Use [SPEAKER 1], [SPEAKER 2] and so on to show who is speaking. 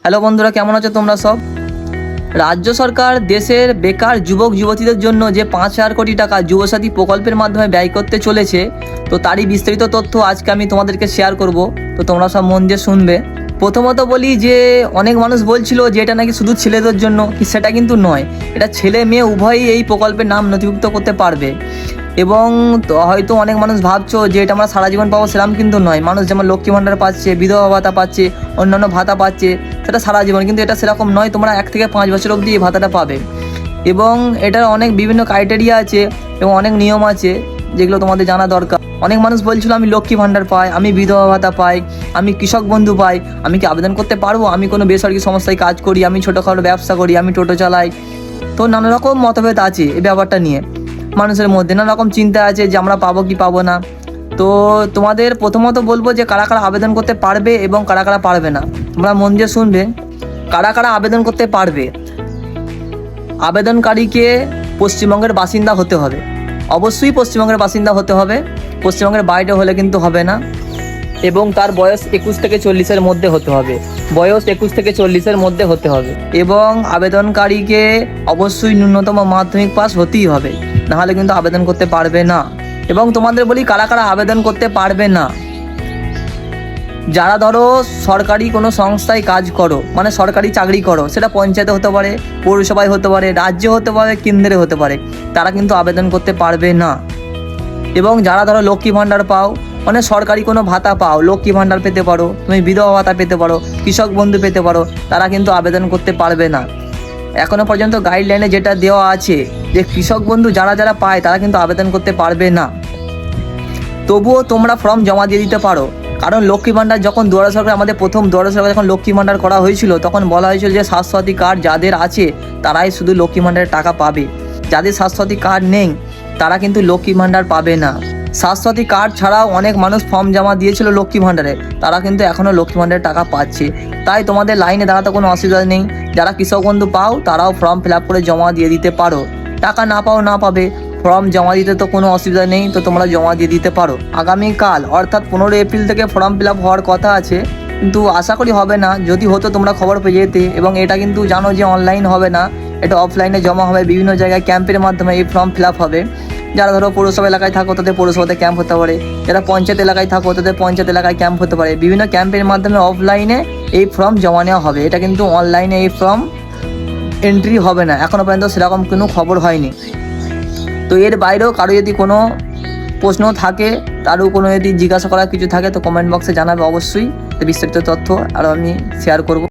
[SPEAKER 1] Hello বন্ধুরা, কেমন আছো তোমরা সব? রাজ্য সরকার দেশের বেকার যুবক যুবতীদের জন্য যে 5,000 কোটি টাকা যুবসাথী প্রকল্পের মাধ্যমে ব্যয় করতে চলেছে, তো তারই বিস্তারিত তথ্য আজকে আমি তোমাদেরকে শেয়ার করব। তো তোমরা সব মন দিয়ে শুনবে। প্রথমত বলি যে অনেক মানুষ বলছিল যে এটা নাকি শুধু ছেলেদের জন্য, সেটা কিন্তু নয়। এটা ছেলে মেয়ে উভয়ই এই প্রকল্পের নাম নথিভুক্ত করতে পারবে। এবং হয়তো অনেক মানুষ ভাবছো যে এটা আমরা সারা জীবন পাবো, সেরকম কিন্তু নয়। মানুষ যেমন লক্ষ্মী ভাণ্ডার পাচ্ছে, বিধবা ভাতা পাচ্ছে, অন্যান্য ভাতা পাচ্ছে, সেটা সারা জীবন, কিন্তু এটা সেরকম নয়। তোমরা 1 থেকে 5 বছর অবধি এই ভাতাটা পাবে। এবং এটার অনেক বিভিন্ন ক্রাইটেরিয়া আছে এবং অনেক নিয়ম আছে যেগুলো তোমাদের জানা দরকার। অনেক মানুষ বলছিল আমি লক্ষ্মী ভাণ্ডার পাই, আমি বিধবা ভাতা পাই, আমি কৃষক বন্ধু পাই, আমি কি আবেদন করতে পারবো? আমি কোনো বেসরকারি সংস্থায় কাজ করি, আমি ছোটোখাটো ব্যবসা করি, আমি টোটো চালাই। তো নানা রকম মতভেদ আছে এই ব্যাপারটা নিয়ে। মানুষের মধ্যে নানা রকম চিন্তা আছে যে আমরা পাবো কি পাবো না। তো তোমাদের প্রথমত বলবো যে কারা কারা আবেদন করতে পারবে এবং কারা কারা পারবে না। তোমরা মন দিয়ে শুনবে। কারা কারা আবেদন করতে পারবে? আবেদনকারীকে পশ্চিমবঙ্গের বাসিন্দা হতে হবে, অবশ্যই পশ্চিমবঙ্গের বাসিন্দা হতে হবে। পশ্চিমবঙ্গের বাইরে হলে কিন্তু হবে না। এবং তার বয়স 21 থেকে 40-এর মধ্যে হতে হবে। বয়স 21 থেকে 40-এর মধ্যে হতে হবে। এবং আবেদনকারীকে অবশ্যই ন্যূনতম মাধ্যমিক পাস হতেই হবে, নাহলে কিন্তু আবেদন করতে পারবে না। এবং তোমাদের বলি কারা কারা আবেদন করতে পারবে না। যারা ধরো সরকারি কোনো সংস্থায় কাজ করো, মানে সরকারি চাকরি করো, সেটা পঞ্চায়েতে হতে পারে, পৌরসভায় হতে পারে, রাজ্যে হতে পারে, কেন্দ্রে হতে পারে, তারা কিন্তু আবেদন করতে পারবে না। এবং যারা ধরো লক্ষ্মী ভাণ্ডার পাও, মানে সরকারি কোনো ভাতা পাও, লক্ষ্মী ভাণ্ডার পেতে পারো, তুমি বিধবা ভাতা পেতে পারো, কৃষক বন্ধু পেতে পারো, তারা কিন্তু আবেদন করতে পারবে না। এখনও পর্যন্ত গাইডলাইনে যেটা দেওয়া আছে যে কৃষক বন্ধু যারা যারা পায় তারা কিন্তু আবেদন করতে পারবে না। তবুও তোমরা ফর্ম জমা দিয়ে দিতে পারো। কারণ লক্ষ্মী ভাণ্ডার যখন দুয়ারে সরকার, আমাদের প্রথম দুয়ারে সরকার যখন লক্ষ্মী ভাণ্ডার করা হয়েছিল, তখন বলা হয়েছিল যে স্বাস্থ্যসাথী কার্ড যাদের আছে তারাই শুধু লক্ষ্মী ভাণ্ডারের টাকা পাবে। যাদের স্বাস্থ্যসাথী কার্ড নেই তারা কিন্তু লক্ষ্মী ভাণ্ডার পাবে না। স্বাস্থ্যসাথী কার্ড ছাড়াও অনেক মানুষ ফর্ম জমা দিয়েছিল লক্ষ্মী ভাণ্ডারে, তারা কিন্তু এখনও লক্ষ্মী ভাণ্ডারের টাকা পাচ্ছে। তাই তোমাদের লাইনে দাঁড়াতে কোনো অসুবিধা নেই। যারা কৃষক বন্ধু পাও তারাও ফর্ম ফিল আপ করে জমা দিয়ে দিতে পারো। টাকা না পাও না পাবে, ফর্ম জমা দিতে তো কোনো অসুবিধা নেই, তো তোমরা জমা দিয়ে দিতে পারো। আগামীকাল অর্থাৎ 15 এপ্রিল থেকে ফর্ম ফিল আপ হওয়ার কথা আছে, কিন্তু আশা করি হবে না। যদি হতো তোমরা খবর পেয়ে যেতে। এবং এটা কিন্তু জানো যে অনলাইন হবে না, এটা অফলাইনে জমা হবে। বিভিন্ন জায়গায় ক্যাম্পের মাধ্যমে এই ফর্ম ফিল আপ হবে। যারা ধরো পৌরসভা এলাকায় থাকো তাদের পৌরসভাতে ক্যাম্প হতে পারে, যারা পঞ্চায়েত এলাকায় থাকো তাদের পঞ্চায়েত এলাকায় ক্যাম্প হতে পারে। বিভিন্ন ক্যাম্পের মাধ্যমে অফলাইনে এই ফর্ম জমা নেওয়া হবে। এটা কিন্তু অনলাইনে এই ফর্ম এন্ট্রি হবে না, এখনও পর্যন্ত সেরকম কোনো খবর হয়নি। তো এর বাইরেও কারো যদি কোনো প্রশ্ন থাকে, তারও কোনো যদি জিজ্ঞাসা করার কিছু থাকে, তো কমেন্ট বক্সে জানাবে অবশ্যই। বিস্তারিত তথ্য আরও আমি শেয়ার করব।